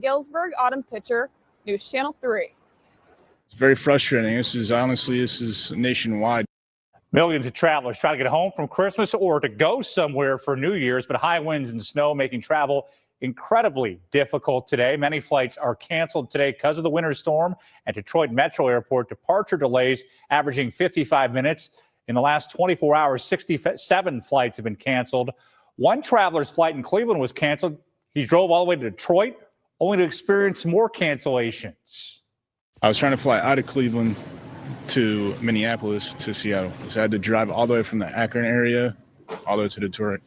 Galesburg Autumn Pitcher, News Channel 3. It's very frustrating. This is nationwide. Millions of travelers try to get home from Christmas or to go somewhere for New Year's, but high winds and snow making travel incredibly difficult today. Many flights are canceled today because of the winter storm. At Detroit Metro Airport, departure delays averaging 55 minutes. In the last 24 hours, 67 flights have been canceled. One traveler's flight in Cleveland was canceled. He drove all the way to Detroit, only to experience more cancellations. I was trying to fly out of Cleveland to Minneapolis to Seattle. So I had to drive all the way from the Akron area all the way to Detroit.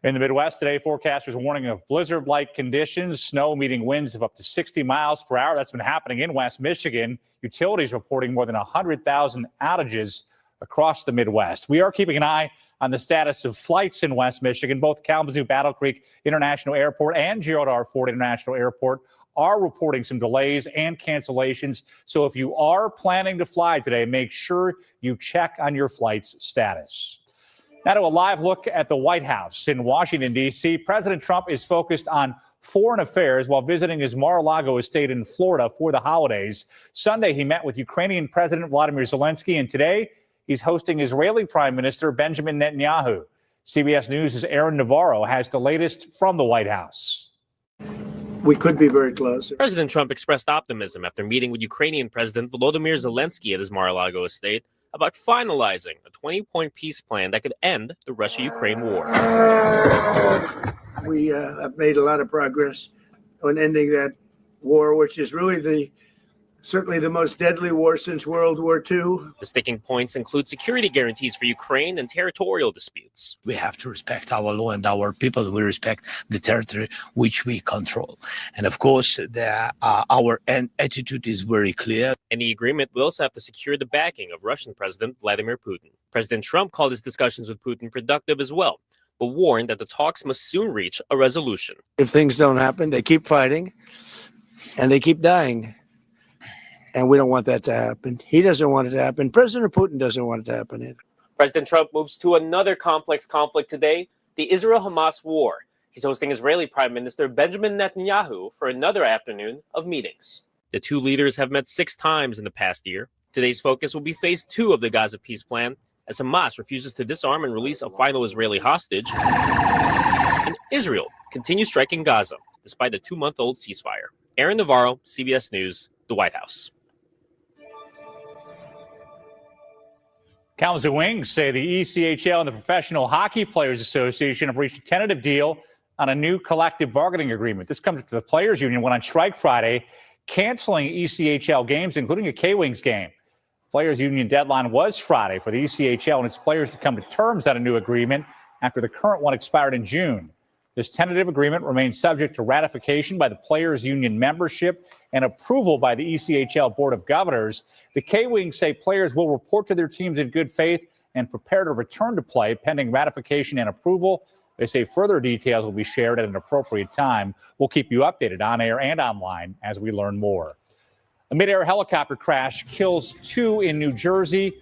In the Midwest today, forecasters warning of blizzard-like conditions, snow meeting winds of up to 60 miles per hour. That's been happening in West Michigan. Utilities reporting more than 100,000 outages across the Midwest. We are keeping an eye on the status of flights in West Michigan. Both Kalamazoo Battle Creek International Airport and Gerald R. Ford International Airport are reporting some delays and cancellations. So if you are planning to fly today, make sure you check on your flight's status. Now to a live look at the White House in Washington, D.C. President Trump is focused on foreign affairs while visiting his Mar-a-Lago estate in Florida for the holidays. Sunday, he met with Ukrainian President Vladimir Zelensky, and today he's hosting Israeli Prime Minister Benjamin Netanyahu. CBS News' Aaron Navarro has the latest from the White House. We could be very close. President Trump expressed optimism after meeting with Ukrainian President Volodymyr Zelensky at his Mar-a-Lago estate about finalizing a 20-point peace plan that could end the Russia-Ukraine war. We have made a lot of progress on ending that war, which is really certainly the most deadly war since World War II. The sticking points include security guarantees for Ukraine and territorial disputes. We have to respect our law and our people. We respect the territory which we control. And of course, our attitude is very clear. And the agreement will also have to secure the backing of Russian President Vladimir Putin. President Trump called his discussions with Putin productive as well, but warned that the talks must soon reach a resolution. If things don't happen, they keep fighting and they keep dying. And we don't want that to happen. He doesn't want it to happen. President Putin doesn't want it to happen either. President Trump moves to another complex conflict today, the Israel-Hamas war. He's hosting Israeli Prime Minister Benjamin Netanyahu for another afternoon of meetings. The two leaders have met 6 times in the past year. Today's focus will be phase 2 of the Gaza peace plan, as Hamas refuses to disarm and release a final Israeli hostage. And Israel continues striking Gaza, despite a 2-month-old ceasefire. Aaron Navarro, CBS News, the White House. Kalamazoo Wings say the ECHL and the Professional Hockey Players Association have reached a tentative deal on a new collective bargaining agreement. This comes after the Players Union went on strike Friday, canceling ECHL games, including a K-Wings game. Players Union deadline was Friday for the ECHL and its players to come to terms on a new agreement after the current one expired in June. This tentative agreement remains subject to ratification by the Players Union membership and approval by the ECHL Board of Governors. The K-Wings say players will report to their teams in good faith and prepare to return to play pending ratification and approval. They say further details will be shared at an appropriate time. We'll keep you updated on air and online as we learn more. A mid-air helicopter crash kills 2 in New Jersey.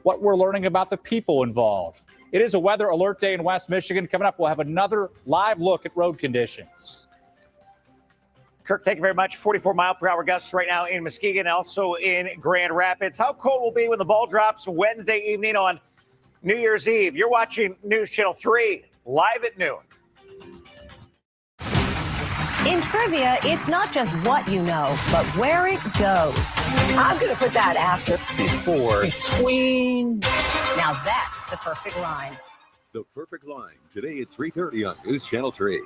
What we're learning about the people involved. It is a weather alert day in West Michigan. Coming up, we'll have another live look at road conditions. Kirk, thank you very much. 44-mile-per-hour gusts right now in Muskegon, also in Grand Rapids. How cold will it be when the ball drops Wednesday evening on New Year's Eve? You're watching News Channel 3 live at noon. In trivia, it's not just what you know, but where it goes. I'm going to put that after, before, between. Now that's the perfect line. The perfect line today at 3:30 on News Channel 3.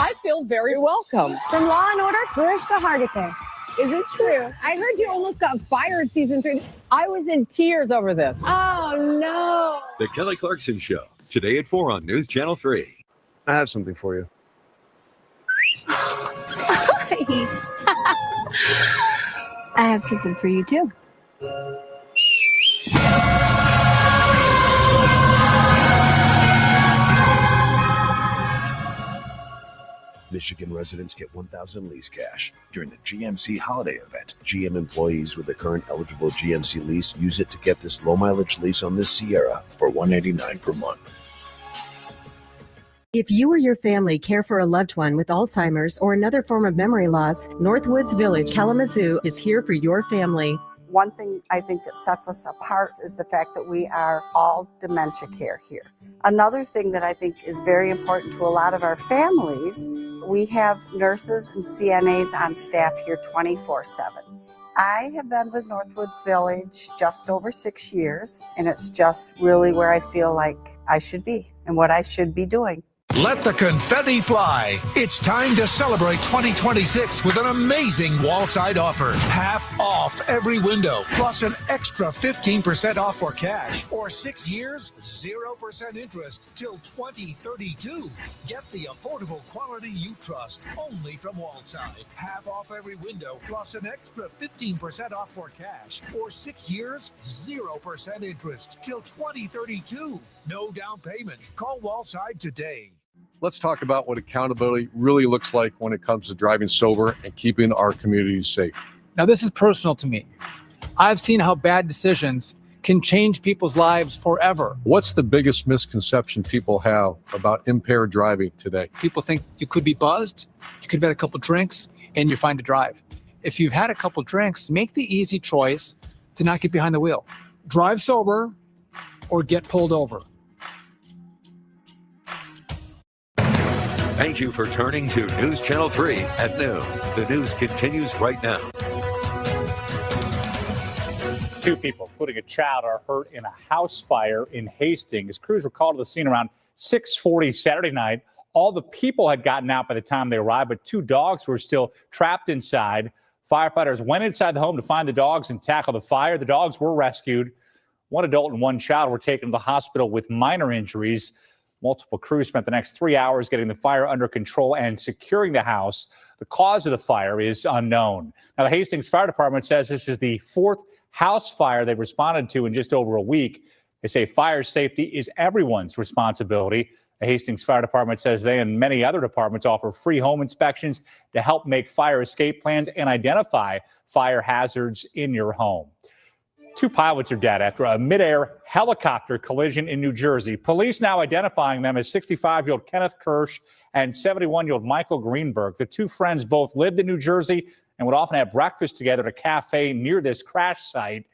I feel very welcome. From Law & Order, where's the heart attack? Is it true? I heard you almost got fired season 3. I was in tears over this. Oh, no. The Kelly Clarkson Show, today at 4 on News Channel 3. I have something for you. I have something for you, too. Michigan residents get $1,000 lease cash during the GMC holiday event. GM employees with a current eligible GMC lease use it to get this low mileage lease on this Sierra for $189 per month. If you or your family care for a loved one with Alzheimer's or another form of memory loss, Northwoods Village, Kalamazoo is here for your family. One thing I think that sets us apart is the fact that we are all dementia care here. Another thing that I think is very important to a lot of our families, we have nurses and CNAs on staff here 24/7. I have been with Northwoods Village just over 6 years, and it's just really where I feel like I should be and what I should be doing. Let the confetti fly. It's time to celebrate 2026 with an amazing wall-side offer. Half off every window, plus an extra 15% off for cash. Or 6 years, 0% interest till 2032. Get the affordable quality you trust only from Wallside. Half off every window, plus an extra 15% off for cash. Or 6 years, 0% interest till 2032. No down payment. Call Wallside today. Let's talk about what accountability really looks like when it comes to driving sober and keeping our communities safe. Now, this is personal to me. I've seen how bad decisions can change people's lives forever. What's the biggest misconception people have about impaired driving today? People think you could be buzzed, you could have had a couple drinks, and you're fine to drive. If you've had a couple drinks, make the easy choice to not get behind the wheel. Drive sober or get pulled over. Thank you for turning to News Channel 3 at noon. The news continues right now. 2 people, including a child, are hurt in a house fire in Hastings. Crews were called to the scene around 6:40 Saturday night. All the people had gotten out by the time they arrived, but 2 dogs were still trapped inside. Firefighters went inside the home to find the dogs and tackle the fire. The dogs were rescued. 1 adult and 1 child were taken to the hospital with minor injuries. Multiple crews spent the next 3 hours getting the fire under control and securing the house. The cause of the fire is unknown. Now, the Hastings Fire Department says this is the 4th house fire they've responded to in just over a week. They say fire safety is everyone's responsibility. The Hastings Fire Department says they and many other departments offer free home inspections to help make fire escape plans and identify fire hazards in your home. 2 pilots are dead after a midair helicopter collision in New Jersey. Police now identifying them as 65-year-old Kenneth Kirsch and 71-year-old Michael Greenberg. The 2 friends both lived in New Jersey and would often have breakfast together at a cafe near this crash site.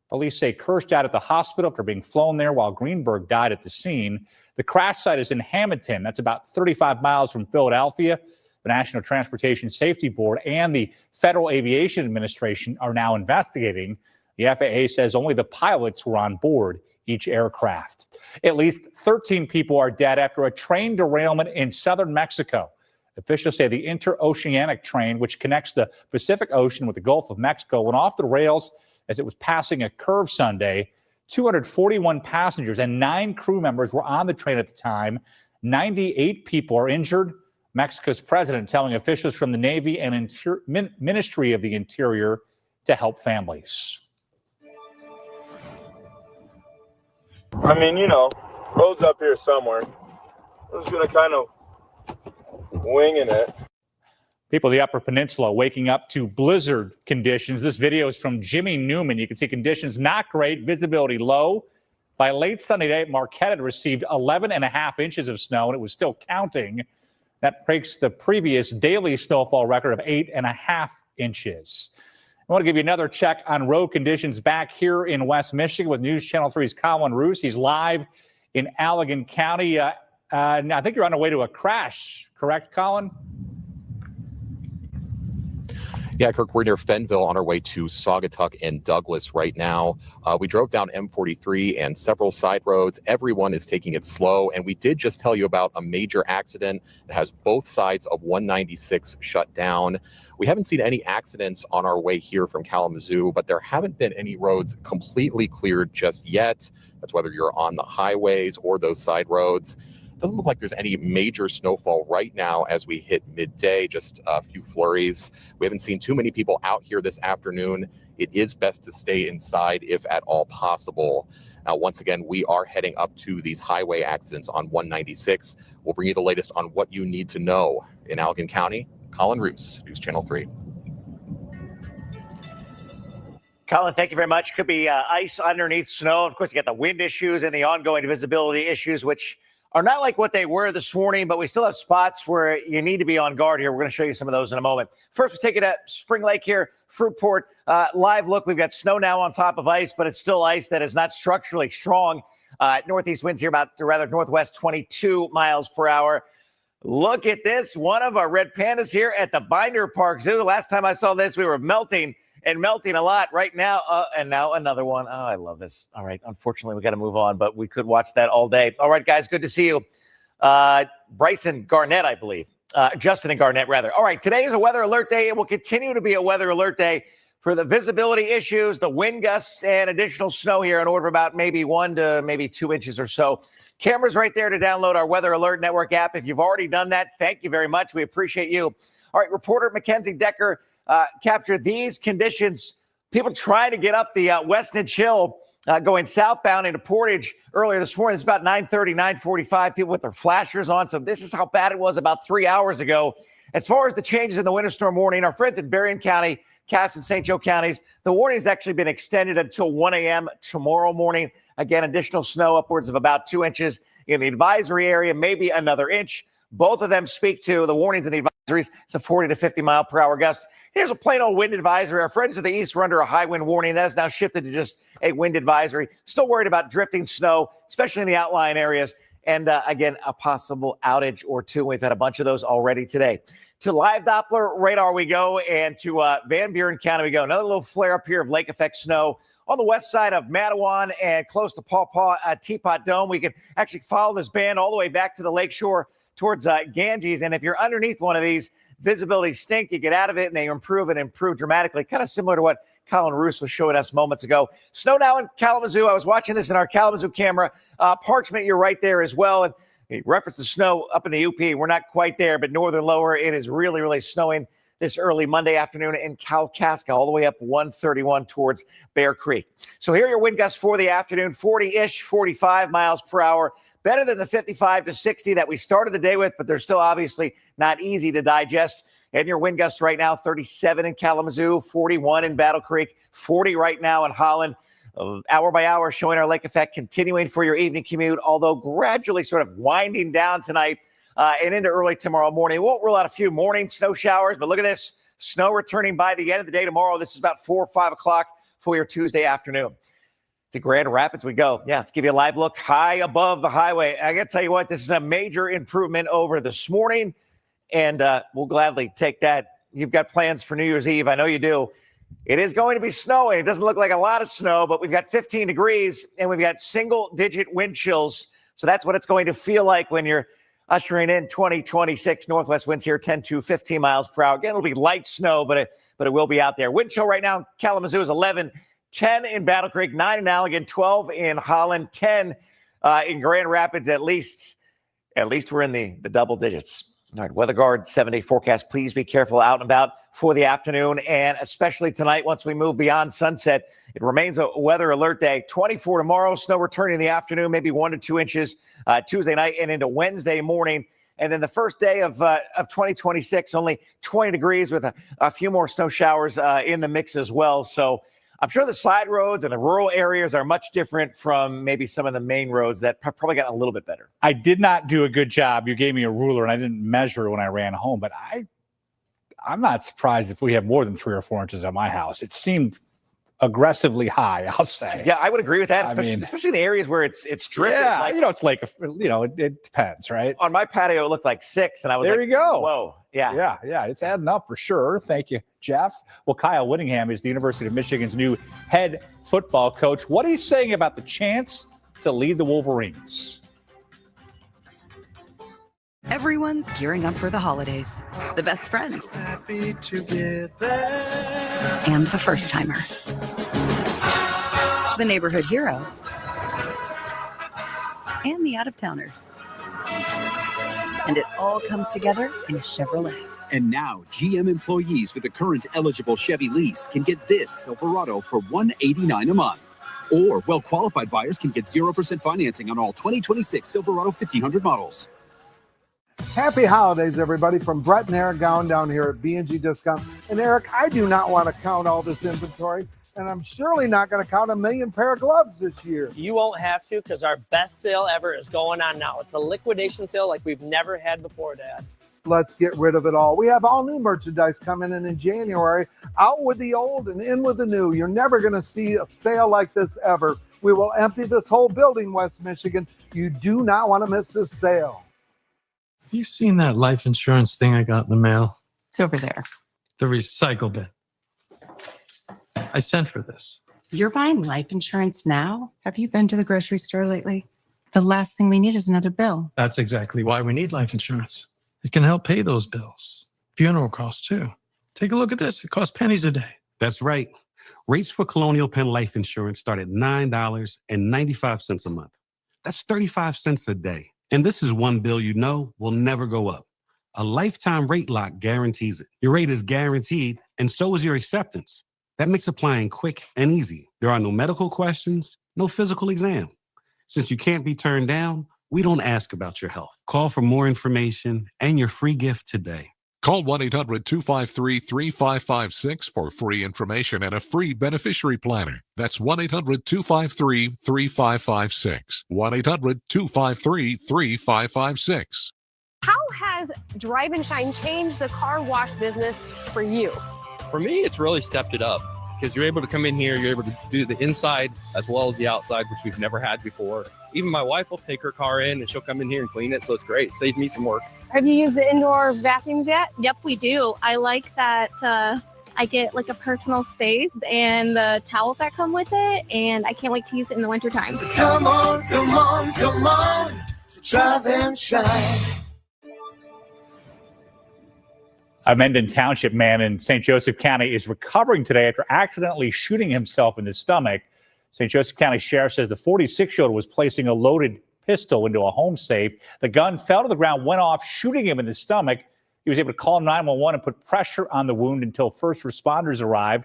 Police say Kirsch died at the hospital after being flown there, while Greenberg died at the scene. The crash site is in Hamilton. That's about 35 miles from Philadelphia. The National Transportation Safety Board and the Federal Aviation Administration are now investigating. The FAA says only the pilots were on board each aircraft. At least 13 people are dead after a train derailment in southern Mexico. Officials say the interoceanic train, which connects the Pacific Ocean with the Gulf of Mexico, went off the rails as it was passing a curve Sunday. 241 passengers and 9 crew members were on the train at the time. 98 people are injured. Mexico's president telling officials from the Navy and Ministry of the Interior to help families. I mean, road's up here somewhere. We're just going to kind of winging it. People in the Upper Peninsula waking up to blizzard conditions. This video is from Jimmy Newman. You can see conditions not great, visibility low. By late Sunday night, Marquette had received 11.5 inches of snow, and it was still counting. That breaks the previous daily snowfall record of 8.5 inches. I want to give you another check on road conditions back here in West Michigan with News Channel 3's Colin Roos. He's live in Allegan County. I think you're on the way to a crash, correct, Colin? Yeah, Kirk, we're near Fenville on our way to Saugatuck and Douglas right now. We drove down M43 and several side roads. Everyone is taking it slow. And we did just tell you about a major accident that has both sides of 196 shut down. We haven't seen any accidents on our way here from Kalamazoo, but there haven't been any roads completely cleared just yet. That's whether you're on the highways or those side roads. Doesn't look like there's any major snowfall right now as we hit midday, just a few flurries. We haven't seen too many people out here this afternoon. It is best to stay inside if at all possible. Now, once again, we are heading up to these highway accidents on 196. We'll bring you the latest on what you need to know. In Allegan County, Colin Roos, News Channel 3. Colin, thank you very much. Could be ice underneath snow. Of course, you got the wind issues and the ongoing visibility issues, which are not like what they were this morning, but we still have spots where you need to be on guard here. We're going to show you some of those in a moment. First, we'll take it at Spring Lake here, Fruitport. Live look, we've got snow now on top of ice, but it's still ice that is not structurally strong. Northeast winds here northwest 22 miles per hour. Look at this. One of our red pandas here at the Binder Park Zoo. The last time I saw this, we were melting a lot right now. And now another one. Oh, I love this. All right. Unfortunately, we got to move on, but we could watch that all day. All right, guys. Good to see you. Bryson Garnett, I believe. Justin and Garnett, rather. All right. Today is a weather alert day. It will continue to be a weather alert day for the visibility issues, the wind gusts, and additional snow here in order of about maybe 1 to maybe 2 inches or so. Cameras right there to download our Weather Alert Network app. If you've already done that, thank you very much. We appreciate you. All right, reporter Mackenzie Decker captured these conditions. People trying to get up the Westnedge Hill going southbound into Portage earlier this morning. It's about 9:30, 9:45. People with their flashers on. So this is how bad it was about 3 hours ago. As far as the changes in the winter storm warning, our friends in Berrien County, Cass and St. Joe counties, the warning has actually been extended until 1 a.m. tomorrow morning. Again, additional snow upwards of about 2 inches in the advisory area, maybe another inch. Both of them speak to the warnings and the advisories. It's a 40 to 50 mile per hour gust. Here's a plain old wind advisory. Our friends to the east were under a high wind warning. That has now shifted to just a wind advisory. Still worried about drifting snow, especially in the outlying areas. And again, a possible outage or two. We've had a bunch of those already today. To live Doppler radar we go, and to Van Buren County we go. Another little flare up here of lake effect snow on the west side of Matawan and close to Paw Paw Teapot Dome. We can actually follow this band all the way back to the lakeshore towards Ganges. And if you're underneath one of these, visibility stink, you get out of it and they improve dramatically, kind of similar to what Colin Roos was showing us moments ago. Snow now in Kalamazoo. I was watching this in our Kalamazoo camera. Parchment, you're right there as well. And he referenced the snow up in the UP. We're not quite there, but northern lower, it is really, really snowing this early Monday afternoon in Kalkaska, all the way up 131 towards Bear Creek. So here are your wind gusts for the afternoon, 40-ish, 45 miles per hour. Better than the 55 to 60 that we started the day with, but they're still obviously not easy to digest. And your wind gusts right now, 37 in Kalamazoo, 41 in Battle Creek, 40 right now in Holland. Hour by hour showing our lake effect continuing for your evening commute, although gradually sort of winding down tonight and into early tomorrow morning. Won't rule out a few morning snow showers, but look at this. Snow returning by the end of the day tomorrow. This is about 4 or 5 o'clock for your Tuesday afternoon. To Grand Rapids we go. Yeah, let's give you a live look high above the highway. I got to tell you what, this is a major improvement over this morning, and we'll gladly take that. You've got plans for New Year's Eve. I know you do. It is going to be snowing. It doesn't look like a lot of snow, but we've got 15 degrees, and we've got single-digit wind chills. So that's what it's going to feel like when you're ushering in 2026. Northwest winds here 10 to 15 miles per hour. Again, it'll be light snow, but it will be out there. Wind chill right now in Kalamazoo is 11, 10 in Battle Creek, 9 in Allegan, 12 in Holland, 10 in Grand Rapids. At least we're in the double digits. All right, Weather Guard 7-day forecast. Please be careful out and about for the afternoon, and especially tonight once we move beyond sunset. It remains a weather alert day. 24 tomorrow, snow returning in the afternoon, maybe 1 to 2 inches Tuesday night and into Wednesday morning. And then the first day of 2026, only 20 degrees with a few more snow showers in the mix as well. So I'm sure the slide roads and the rural areas are much different from maybe some of the main roads that probably got a little bit better. I did not do a good job. You gave me a ruler and I didn't measure when I ran home, but I'm not surprised if we have more than 3 or 4 inches at my house. It seemed aggressively high, I'll say. Yeah, I would agree with that, especially in the areas where it's drifted. Yeah, it's like, it depends, right? On my patio, it looked like 6, and I was there like, you go. Whoa. Yeah, it's adding up for sure. Thank you, Jeff. Well, Kyle Whittingham is the University of Michigan's new head football coach. What are you saying about the chance to lead the Wolverines? Everyone's gearing up for the holidays. The best friend. Happy together. And the first timer. The neighborhood hero. And the out-of-towners. And it all comes together in a Chevrolet. And now, GM employees with a current eligible Chevy lease can get this Silverado for $189 a month. Or well-qualified buyers can get 0% financing on all 2026 Silverado 1500 models. Happy holidays, everybody, from Brett and Eric Gowan down here at B&G Discount. And Eric, I do not want to count all this inventory. And I'm surely not going to count 1 million pair of gloves this year. You won't have to, because our best sale ever is going on now. It's a liquidation sale like we've never had before, Dad. Let's get rid of it all. We have all new merchandise coming in January. Out with the old and in with the new. You're never going to see a sale like this ever. We will empty this whole building, West Michigan. You do not want to miss this sale. Have you seen that life insurance thing I got in the mail? It's over there. The recycle bin. I sent for this. You're buying life insurance now? Have you been to the grocery store lately? The last thing we need is another bill. That's exactly why we need life insurance. It can help pay those bills. Funeral costs, too. Take a look at this. It costs pennies a day. That's right. Rates for Colonial Penn Life Insurance start at $9.95 a month. That's 35 cents a day. And this is one bill you know will never go up. A lifetime rate lock guarantees it. Your rate is guaranteed, and so is your acceptance. That makes applying quick and easy. There are no medical questions, no physical exam. Since you can't be turned down, we don't ask about your health. Call for more information and your free gift today. Call 1-800-253-3556 for free information and a free beneficiary planner. That's 1-800-253-3556. 1-800-253-3556. How has Drive and Shine changed the car wash business for you? For me, it's really stepped it up because you're able to come in here, you're able to do the inside as well as the outside, which we've never had before. Even my wife will take her car in and she'll come in here and clean it, so it's great. It saves me some work. Have you used the indoor vacuums yet? Yep, we do. I like that I get like a personal space and the towels that come with it, and I can't wait to use it in the wintertime. So come on, come on, come on, Drive and Shine. A Mendon Township man in St. Joseph County is recovering today after accidentally shooting himself in the stomach. St. Joseph County Sheriff says the 46-year-old was placing a loaded pistol into a home safe. The gun fell to the ground, went off, shooting him in the stomach. He was able to call 911 and put pressure on the wound until first responders arrived.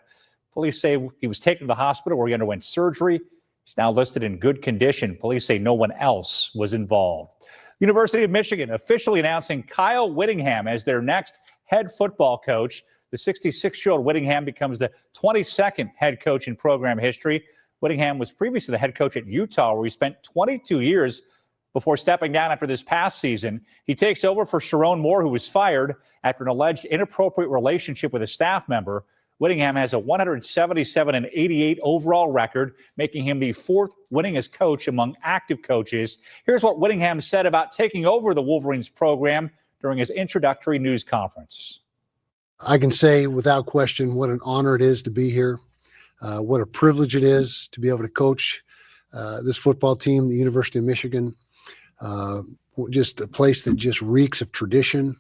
Police say he was taken to the hospital where he underwent surgery. He's now listed in good condition. Police say no one else was involved. University of Michigan officially announcing Kyle Whittingham as their next head football coach. The 66-year-old Whittingham becomes the 22nd head coach in program history. Whittingham was previously the head coach at Utah, where he spent 22 years before stepping down after this past season. He takes over for Sharon Moore, who was fired after an alleged inappropriate relationship with a staff member. Whittingham has a 177-88 overall record, making him the fourth winningest coach among active coaches. Here's what Whittingham said about taking over the Wolverines program during his introductory news conference. I can say without question what an honor it is to be here, what a privilege it is to be able to coach this football team, the University of Michigan, just a place that just reeks of tradition,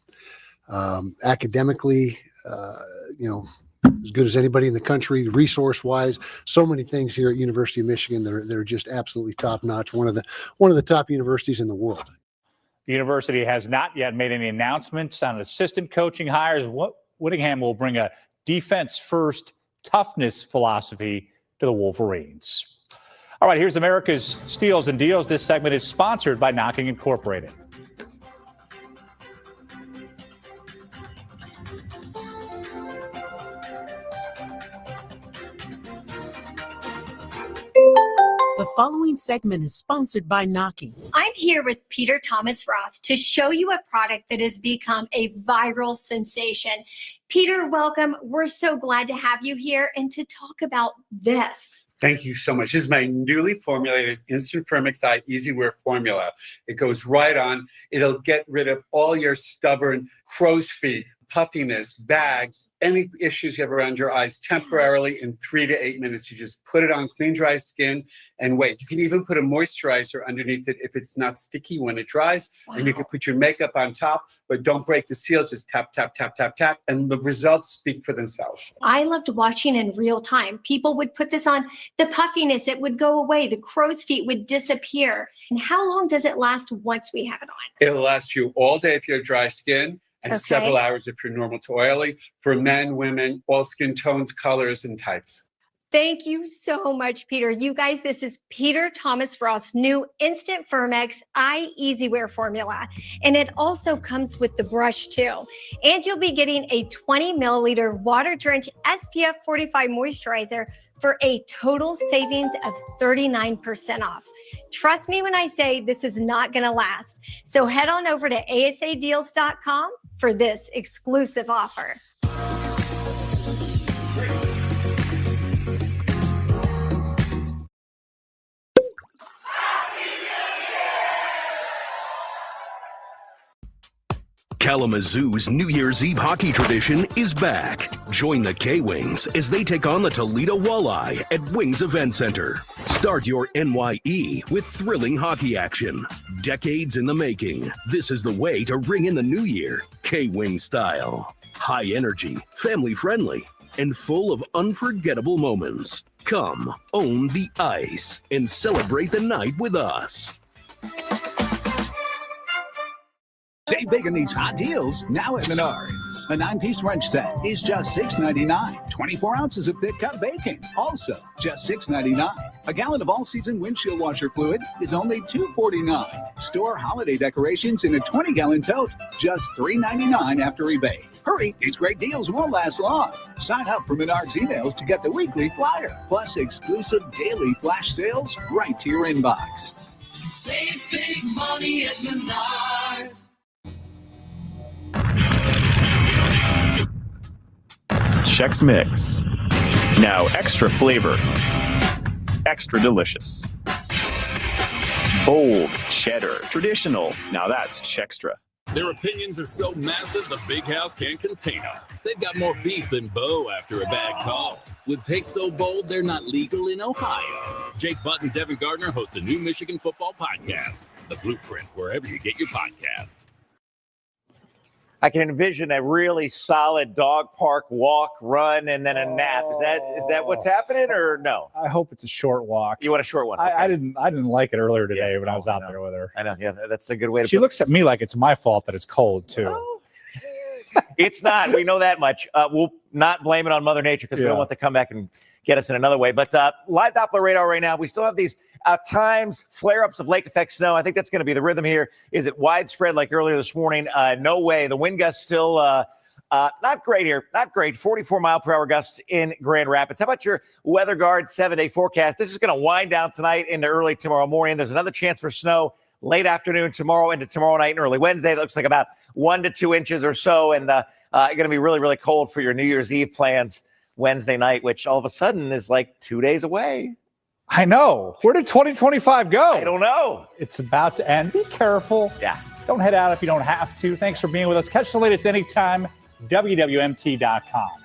academically, as good as anybody in the country, resource-wise, so many things here at University of Michigan that are just absolutely top-notch, one of the top universities in the world. The university has not yet made any announcements on assistant coaching hires. Whittingham will bring a defense-first toughness philosophy to the Wolverines. All right, here's America's Steals and Deals. This segment is sponsored by Knocking Incorporated. The following segment is sponsored by Knocking. I'm here with Peter Thomas Roth to show you a product that has become a viral sensation. Peter, welcome. We're so glad to have you here and to talk about this. Thank you so much. This is my newly formulated Instant Firmix Eye Easy Wear formula. It goes right on. It'll get rid of all your stubborn crow's feet, puffiness, bags, any issues you have around your eyes temporarily in 3 to 8 minutes. You just put it on clean, dry skin and wait. You can even put a moisturizer underneath it if it's not sticky when it dries. Wow. And you can put your makeup on top, but don't break the seal. Just tap, tap, tap, tap, tap. And the results speak for themselves. I loved watching in real time. People would put this on, the puffiness, it would go away. The crow's feet would disappear. And how long does it last once we have it on? It'll last you all day if you have dry skin. And several hours if you're normal to oily, for men, women, all skin tones, colors, and types. Thank you so much, Peter. You guys, this is Peter Thomas Roth's new Instant Firmex Eye Easy Wear formula. And it also comes with the brush too. And you'll be getting a 20 milliliter water drench SPF 45 moisturizer for a total savings of 39% off. Trust me when I say this is not going to last. So head on over to asadeals.com for this exclusive offer. Kalamazoo's New Year's Eve hockey tradition is back. Join the K-Wings as they take on the Toledo Walleye at Wings Event Center. Start your NYE with thrilling hockey action. Decades in the making, this is the way to ring in the new year, K-Wing style. High energy, family friendly, and full of unforgettable moments. Come, own the ice, and celebrate the night with us. Save big in these hot deals now at Menards. A 9-piece wrench set is just $6.99. 24 ounces of thick cut bacon, also just $6.99. A gallon of all-season windshield washer fluid is only $2.49. Store holiday decorations in a 20-gallon tote, just $3.99 after rebate. Hurry, these great deals won't last long. Sign up for Menards emails to get the weekly flyer, plus exclusive daily flash sales right to your inbox. Save big money at Menards. Chex Mix. Now extra flavor. Extra delicious. Bold, cheddar, traditional. Now that's Chextra. Their opinions are so massive the big house can't contain them. They've got more beef than Bo after a bad call. With takes so bold, they're not legal in Ohio. Jake Butt and Devin Gardner host a new Michigan football podcast, The Blueprint, wherever you get your podcasts. I can envision a really solid dog park walk, run, and then a nap. Is that what's happening, or no? I hope it's a short walk. You want a short one? I didn't like it earlier today when I was out there with her. I know. Yeah, that's a good way to. She looks at me like it's my fault that it's cold too. It's not. We know that much. We'll not blame it on Mother Nature because we don't want to come back and get us in another way. But live Doppler radar right now, we still have these times flare-ups of lake effect snow. I think that's going to be the rhythm here. Is it widespread like earlier this morning? No way. The wind gusts still not great here. Not great. 44-mile-per-hour gusts in Grand Rapids. How about your Weather Guard 7-day forecast? This is going to wind down tonight into early tomorrow morning. There's another chance for snow late afternoon tomorrow into tomorrow night and early Wednesday. That looks like about 1 to 2 inches or so, and going to be really, really cold for your New Year's Eve plans Wednesday night, which all of a sudden is like 2 days away. I know. Where did 2025 go? I don't know. It's about to end. Be careful. Yeah. Don't head out if you don't have to. Thanks for being with us. Catch the latest anytime, WWMT.com.